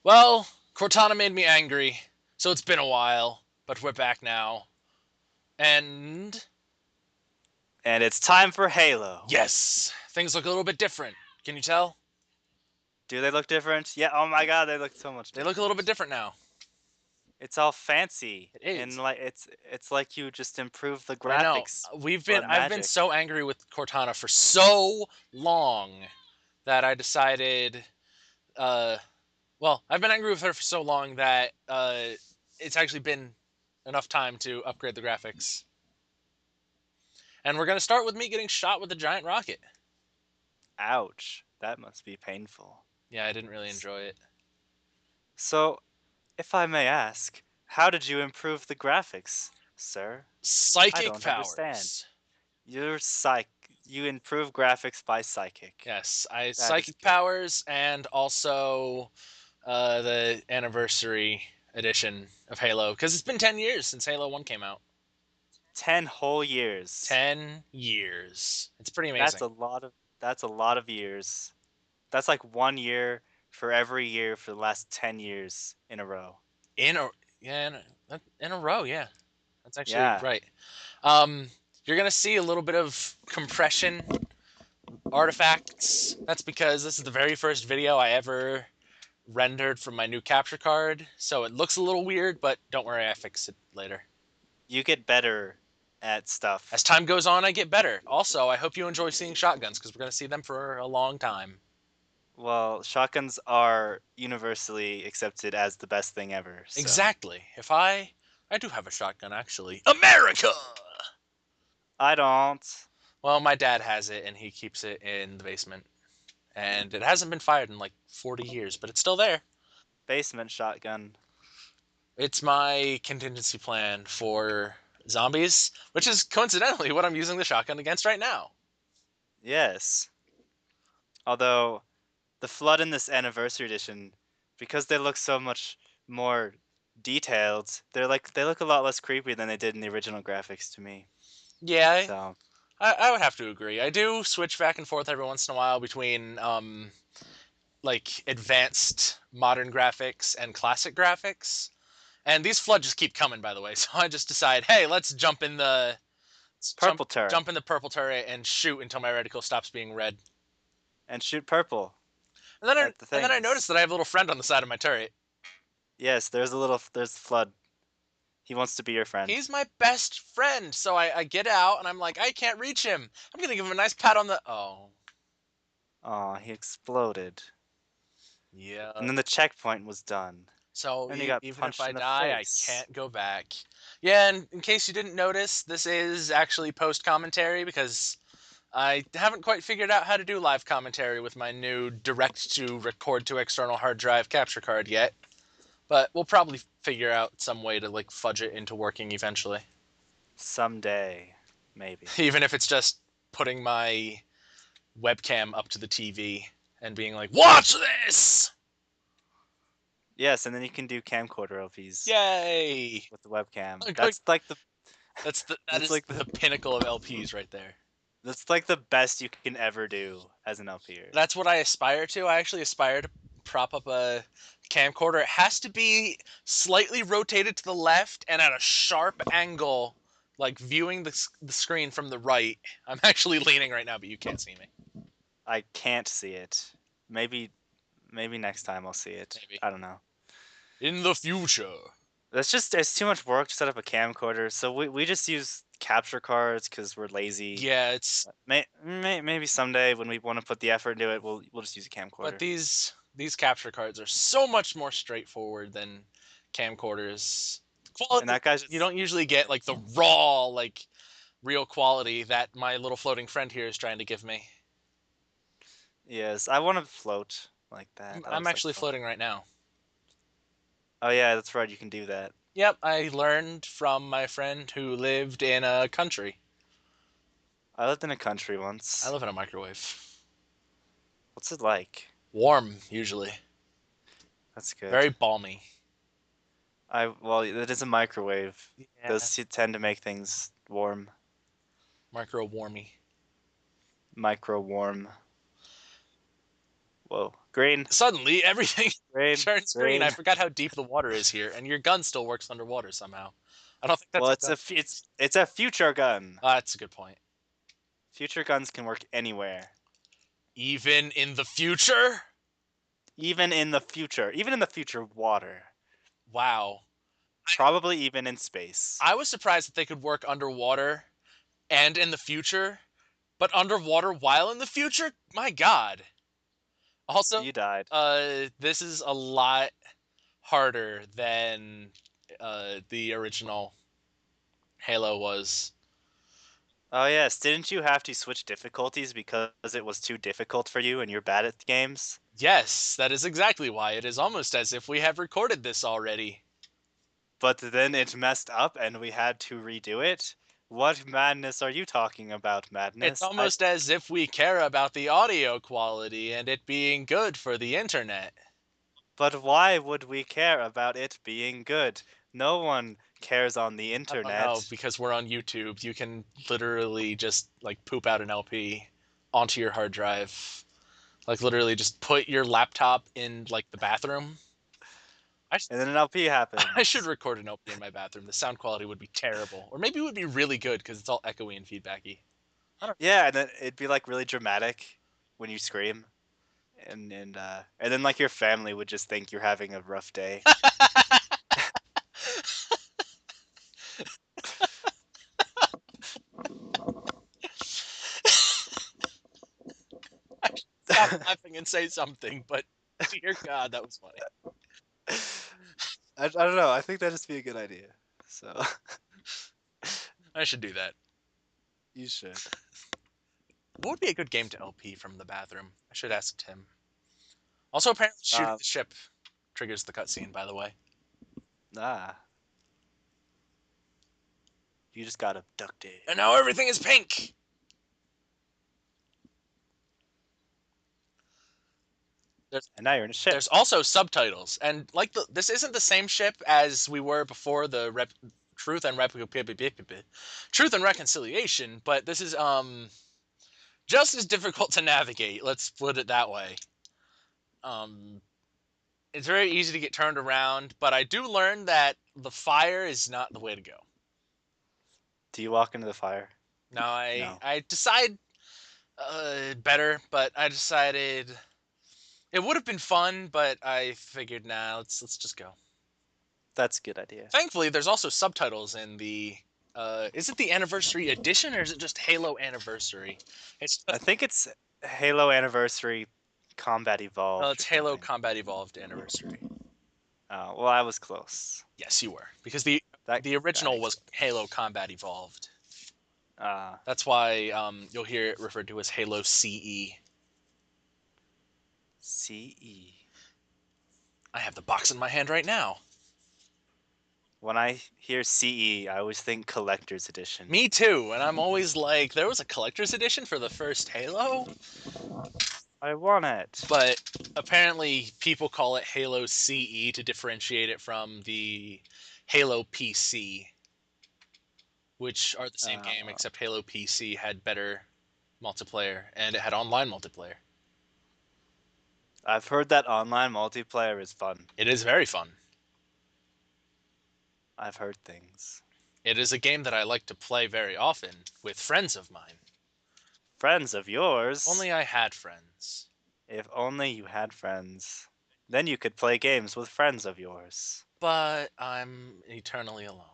Well, Cortana made me angry, so it's been a while, but we're back now. And And it's time for Halo. yes, things look a little bit different. Can you tell? Do they look different? Yeah, oh my god, they look so much They look a little different. bit different now. It's all fancy It and is. like it's like you just improved the I know. graphics I've been magic. so angry with Cortana for so long that I decided uh I've been angry with her for so long that it's actually been enough time to upgrade the graphics. And we're going to start with me getting shot with a giant rocket. Ouch. That must be painful. Yeah, I didn't really S- enjoy it. So, if I may ask, how did you improve the graphics, sir? I Psychic don't understand. powers. You're psych you improve graphics by psychic. Yes, I That is psychic good. powers and also the anniversary edition of Halo because it's been 10 years since Halo 1 came out. 10 whole years. 10 years. It's pretty That's amazing. a lot of years. That's like 1 year for every year for the last 10 years in a row. In a yeah, in a row. Yeah, that's actually Yeah. right. You're gonna see a little bit of compression artifacts. That's because this is the very first video I ever rendered from my new capture card, so it looks a little weird, but don't worry, I fix it later. You get better at As stuff. time goes on, I get better. Also, I hope you enjoy seeing shotguns because we're going to see them for a long time. Well, shotguns are universally accepted as the best thing ever, so Exactly. I do have a shotgun actually. America. I don't. Well, my dad has it and he keeps it in the basement, and it hasn't been fired in like 40 years, but it's still there. Basement shotgun. It's my contingency plan for zombies, which is coincidentally what I'm using the shotgun against right now. Yes. Although the flood in this anniversary edition, because they look so much more detailed, they look a lot less creepy than they did in the original graphics to me. Yeah, So, I would have to agree. I do switch back and forth every once in a while between like advanced modern graphics and classic graphics. And these floods just keep coming, by the way. So I just decide, hey, let's purple turret jump in the purple turret and shoot until my reticle stops being red. and shoot purple at the And then I things. notice that I have a little friend on the side of my turret. Yes, there's flood. He wants to be your friend. He's my best friend. So I get out and I'm like, I can't reach him. I'm gonna give him a nice pat on the. Oh, Aw, he exploded. yeah. And then the checkpoint was done. So And he got even if punched I in the die, I face. can't go back. Yeah, and in case you didn't notice, this is actually post commentary because I haven't quite figured out how to do live commentary with my new direct to record to external hard drive capture card yet. But we'll probably figure out some way to like fudge it into working eventually. Someday, maybe. Even if it's just putting my webcam up to the TV and being like, "Watch this!" Yes, and then you can do camcorder LPs Yay! with the webcam. That that's is like the the pinnacle of LPs right there. that's like the best you can ever do as an LPer. That's what I aspire to. I actually aspire to prop up a camcorder. It has to be slightly rotated to the left and at a sharp angle, like viewing the screen from the right. I'm actually leaning right now, but you can't see me. I can't see it. Maybe maybe next time I'll see it. Maybe. I don't know. In the future. That's just it's too much work to set up a camcorder, so we just use capture cards because we're lazy. Yeah, it's Maybe someday when we want to put the effort into it, we'll just use a but camcorder. these capture cards are so much more straightforward than camcorders. And Quality that guy's you just don't usually get like the raw like real quality that my little floating friend here is trying to give me. yes. I want to float like that. That I'm looks like actually fun. floating right now. Oh yeah, that's right. You can do that. Yep, I learned from my friend who lived in a country. I lived in a country I once. live in a microwave. What's it like? Warm, usually. That's good. Very balmy. Well, it is a microwave. Yeah. Those tend to make things warm, Micro warmy. micro warm. Whoa. Green. Suddenly, everything Green. turns green. I Green. forgot how deep the water is here, and your gun still works underwater somehow. I don't think that's Well, a it's gun. it's a future gun. That's a good point. Future guns can work anywhere. Even in the future? Even in the future. Even in the future water. Wow. Probably even in space. I was surprised that they could work underwater and in the future, but underwater while in the future? My God. Also, You died. this is a lot harder than the original Halo was. Oh yes, didn't you have to switch difficulties because it was too difficult for you and you're bad at games? Yes, that is exactly why. It is almost as if we have recorded this already. But then it messed up and we had to redo it? What madness are you talking about, It's madness? I almost as if we care about the audio quality and it being good for the internet. But why would we care about it being good? No one cares on the I don't know, internet. because we're on YouTube. You can literally just like poop out an LP onto your hard drive. Like literally just put your laptop in like the bathroom. I, sh- And then an LP I should happens. record an LP in my bathroom. The sound quality would be terrible. Or maybe it would be really good because it's all echoey and feedbacky. I don't Yeah, and then it'd be like really dramatic when you scream. And then like your family would just think you're having a rough day. I should stop laughing and say something, but dear God, that was funny. I don't know. I think that'd just be a good idea. So I should do that. you should. What would be a good game to LP from the bathroom? I should ask Tim. Also, apparently, shooting Uh, the ship triggers the cutscene. By the way, ah, you just got abducted, and now everything is pink. There's and now you're in a ship. there's also subtitles, and like this isn't the same ship as we were before the Truth and Truth and Reconciliation, but this is just as difficult to navigate. Let's put it that way. Um, it's very easy to get turned around, but I do learn that the fire is not the way to go. Do you walk into the fire? Now I No, I decide better, but I decided it would have been fun, but I figured nah, let's just go. that's a good idea. Thankfully, there's also subtitles in the. Is it the anniversary edition or is it just Halo Anniversary? It's I think it's Halo Anniversary Combat well, Evolved or it's Halo something. Combat Evolved Anniversary. Well, I was close. Yes, you were because the That the that original makes was sense. Halo Combat Evolved. Uh, That's why you'll hear it referred to as Halo CE. CE. I have the box in my hand right now. When I hear CE, I always think Collector's Edition. Me too, and I'm always like, there was a collector's edition for the first Halo, I want it. but apparently people call it Halo CE to differentiate it from the Halo PC, which are the same game, Uh, except Halo PC had better multiplayer and it had online multiplayer. I've heard that online multiplayer is fun. It is very fun. I've heard things. It is a game that I like to play very often with friends of mine. Friends of yours? Only I had friends. If only you had friends. Then you could play games with friends of yours. But I'm eternally alone.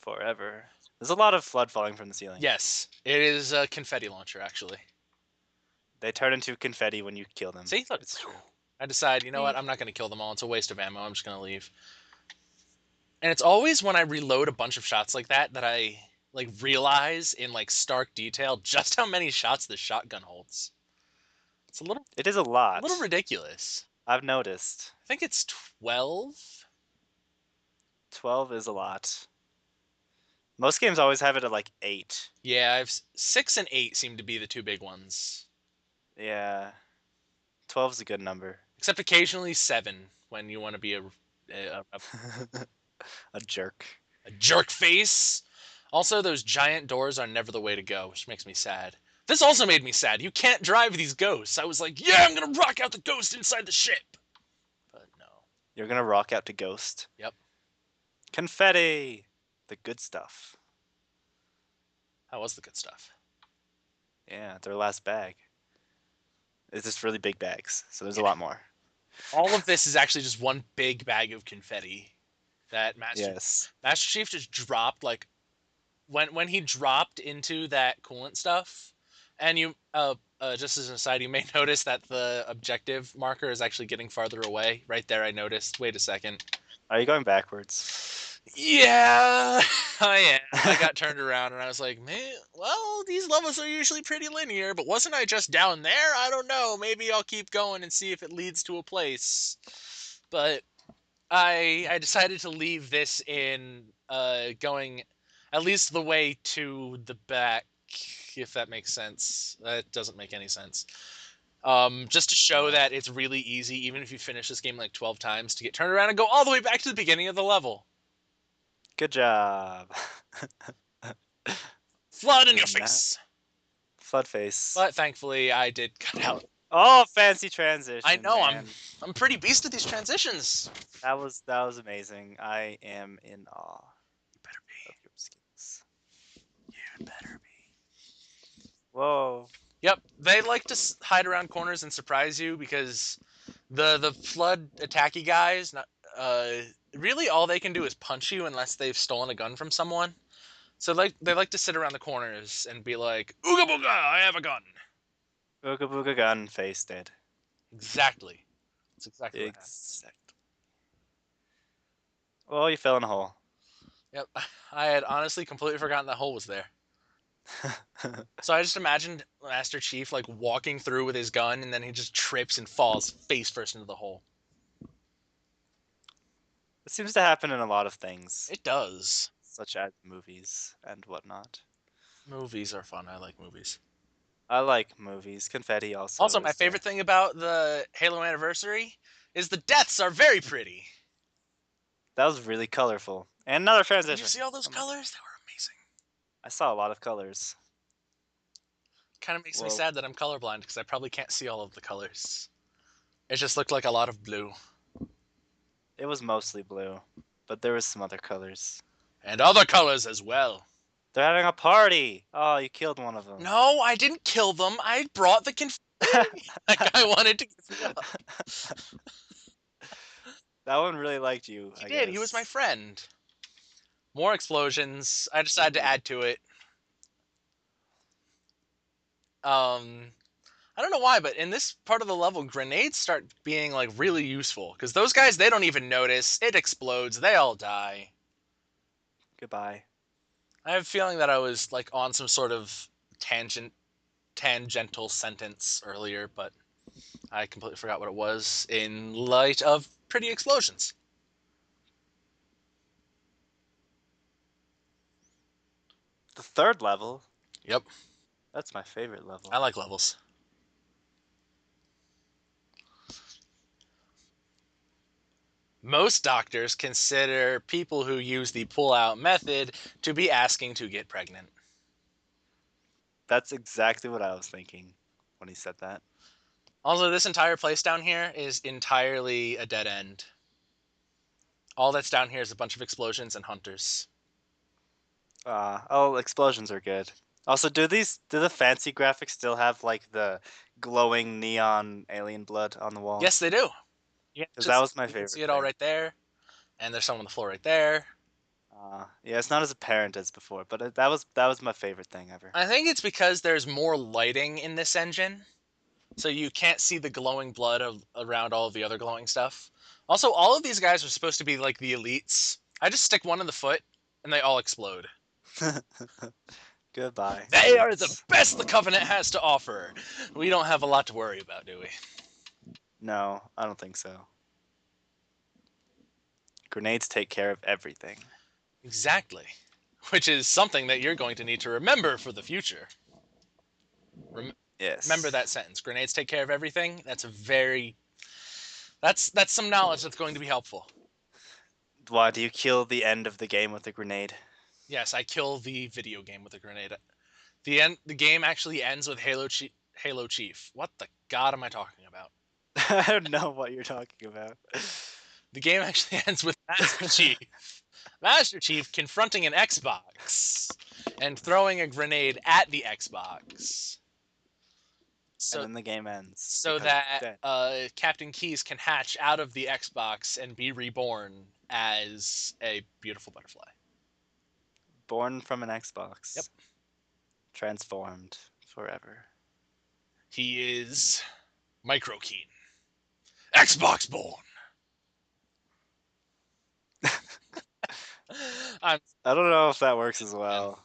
Forever. There's a lot of flood falling from the ceiling. Yes, it is a confetti launcher, actually. They turn into confetti when you kill them. See, look. It's true. I decide, you know what? Whee! I'm not going to kill them all. It's a waste of ammo. I'm just going to leave. And it's always when I reload a bunch of shots like that that I like realize in like stark detail just how many shots this shotgun holds. It's It is a a little lot. ridiculous. I've noticed. I think it's 12. 12 is a lot. Most games always have it at like 8. Yeah, I've 6 and 8 seem to be the two big ones. Yeah. 12 is a good number. Except occasionally 7 when you want to be A jerk. a jerk face. Also, those giant doors are never the way to go, which makes me sad. This also made me sad. You can't drive these ghosts. I was like, yeah, I'm gonna rock out the ghost inside the ship. But no. You're gonna rock out to Ghost. Yep. Confetti! The good stuff. That was the good stuff. Yeah, their last bag. It's just really big bags, so there's a Yeah. lot more. All of this is actually just one big bag of confetti that Yes. Master Chief just dropped. Like when he dropped into that coolant stuff, and you just as an aside, you may notice that the objective marker is actually getting farther away. Right there, I noticed. Wait a second. Are you going backwards? Yeah, I am. I got turned around and I was like, man, well, these levels are usually pretty linear, but wasn't I just down there? I don't know. Maybe I'll keep going and see if it leads to a place. But I decided to leave this in going at least the way to the back, if that makes sense. That doesn't make any sense. Just to show Uh, that it's really easy, even if you finish this game like 12 times, to get turned around and go all the way back to the beginning of the level. Good job. Flood in your And now, face. flood face. But thankfully, I did cut out. Oh, fancy I transition, know man. I'm pretty beast at these transitions. That was amazing. I am in awe You better of be. your skills. You better be. Whoa. Yep, they like to hide around corners and surprise you because the flood attacky guys, uh, really all they can do is punch you unless they've stolen a gun from someone. So like they like to sit around the corners and be like, "Ooga booga, I have a gun." Booga booga gun face dead. Exactly. That's exactly what happens. Exact. Oh, you fell in a hole. Yep, I had honestly completely forgotten that hole was there. So I just imagined Master Chief like walking through with his gun, and then he just trips and falls face first into the hole. It seems to happen in a lot of things, It does. such as movies and whatnot. Movies are fun. I like movies. I like movies. Confetti also Also, my is there. favorite thing about the Halo anniversary is the deaths are very pretty. That was really colorful. And another Did you transition. see all those Oh my god. colors? They were amazing. I saw a lot of colors. Kind of makes me Whoa. sad that I'm colorblind because I probably can't see all of the colors. It just looked like a lot of blue It was mostly blue, but there was some other colors. and other colors as well. They're having a party! Oh, you killed one of them. No, I didn't kill them. I brought the confetti. That guy wanted to give me up. That one really liked you, He I did. He was my guess. friend. More explosions. I decided to Ooh. add to it. Um, I don't know why, but in this part of the level, grenades start being like really useful because those guys they don't even notice. It explodes. They all die. Goodbye. I have a feeling that I was like on some sort of tangential sentence earlier, but I completely forgot what it was in light of pretty explosions. The third level? Yep, That's my favorite I level. like levels. Most doctors consider people who use the pull-out method to be asking to get pregnant. That's exactly what I was thinking when he said that. Also, this entire place down here is entirely a dead end. All that's down here is a bunch of explosions and hunters. Oh, explosions are good. Also, do the fancy graphics still have like the glowing neon alien blood on the wall? Yes, they do. Because that was my You can see favorite it all thing. right there, and there's some on the floor right there. Yeah, it's not as apparent as before, but that was my favorite thing ever. I think it's because there's more lighting in this engine, so you can't see the glowing blood around all of the other glowing stuff. Also, all of these guys are supposed to be like the elites. I just stick one in the foot, and they all explode. Goodbye, They are the elites. best the Covenant has to offer. We don't have a lot to worry about, do we? No, I don't think so. Grenades take care of everything. Exactly. Which is something that you're going to need to remember for the future. Remember Yes. that sentence. Grenades take care of everything. That's some knowledge that's going to be helpful. Why do you kill the end of the game with a grenade? Yes, I kill the video game with a grenade. The game actually ends with Halo Chief. What the god am I talking about? I don't know what you're talking about. The game actually ends with Master Chief. Master Chief confronting an Xbox and throwing a grenade at the Xbox. And So then the game ends so because it's that dead. Captain Keyes can hatch out of the Xbox and be reborn as a beautiful butterfly. Born from an Yep. Xbox. Transformed forever. He is Micro Keen. Xbox born. I'm I don't know if that works as man. well.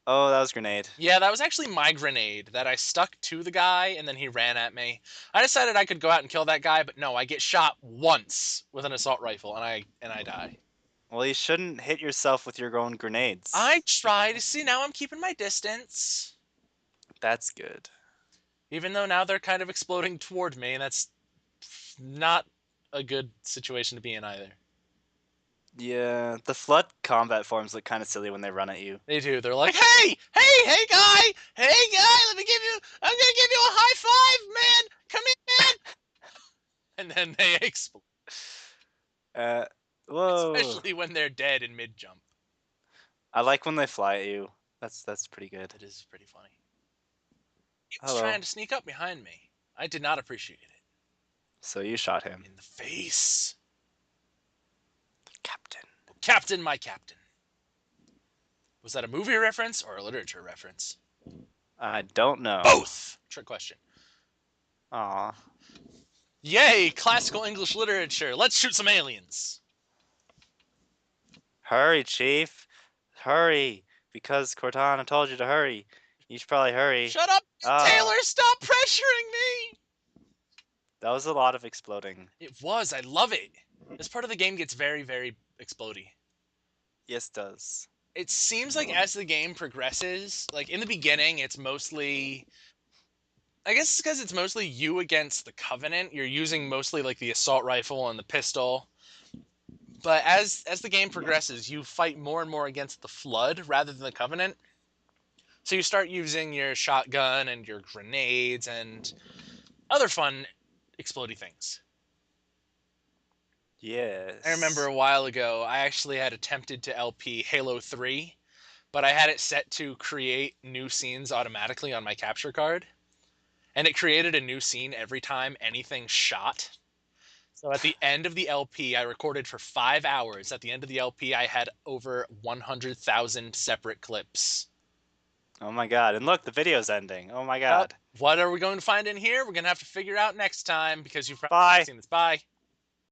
Oh, that was grenade. Yeah, that was actually my grenade that I stuck to the guy and then he ran at me. I decided I could go out and kill that guy, but no, I get shot once with an assault rifle and I die. Well, you shouldn't hit yourself with your own grenades. I try to see now I'm keeping my distance. That's good. Even though now they're kind of exploding toward me, and that's not a good situation to be in either. Yeah, the flood combat forms look kind of silly when they run at you. They do. They're like, hey guy, let me give you, I'm gonna give you a high five, man. Come here, man. And then they explode, Uh, whoa. especially when they're dead in mid jump. I like when they fly at you. That's pretty good. That is pretty funny. He was Hello. trying to sneak up behind me. I did not appreciate it. So you shot him. In the face. Captain. Captain, my captain. Was that a movie reference or a literature reference? I don't know. Both. Trick question. Aw. Yay, classical English literature. Let's shoot some aliens. Hurry, Chief. Hurry. Because Cortana told you to hurry. You should probably hurry. Shut up, Ah, Taylor. Stop pressuring me. that was a lot of exploding. It was. I love it. This part of the game gets very, very explodey. Yes, it does. It seems like as the game progresses, like in the beginning, it's mostly. I guess it's because it's mostly you against the Covenant. You're using mostly like the assault rifle and the pistol. But as the game progresses, you fight more and more against the Flood rather than the Covenant. So you start using your shotgun and your grenades and other fun explodey things. I remember Yes. a while ago, I actually had attempted to LP Halo 3, but I had it set to create new scenes automatically on my capture card. And it created a new scene every time anything shot. So at the end of the LP, I recorded for 5 hours. At the end of the LP, I had over 100,000 separate clips. Oh my god. And look, the video's ending. Oh my Yep. god. What are we going to find in here? We're going to have to figure out next time because you've probably Bye. seen this. Bye.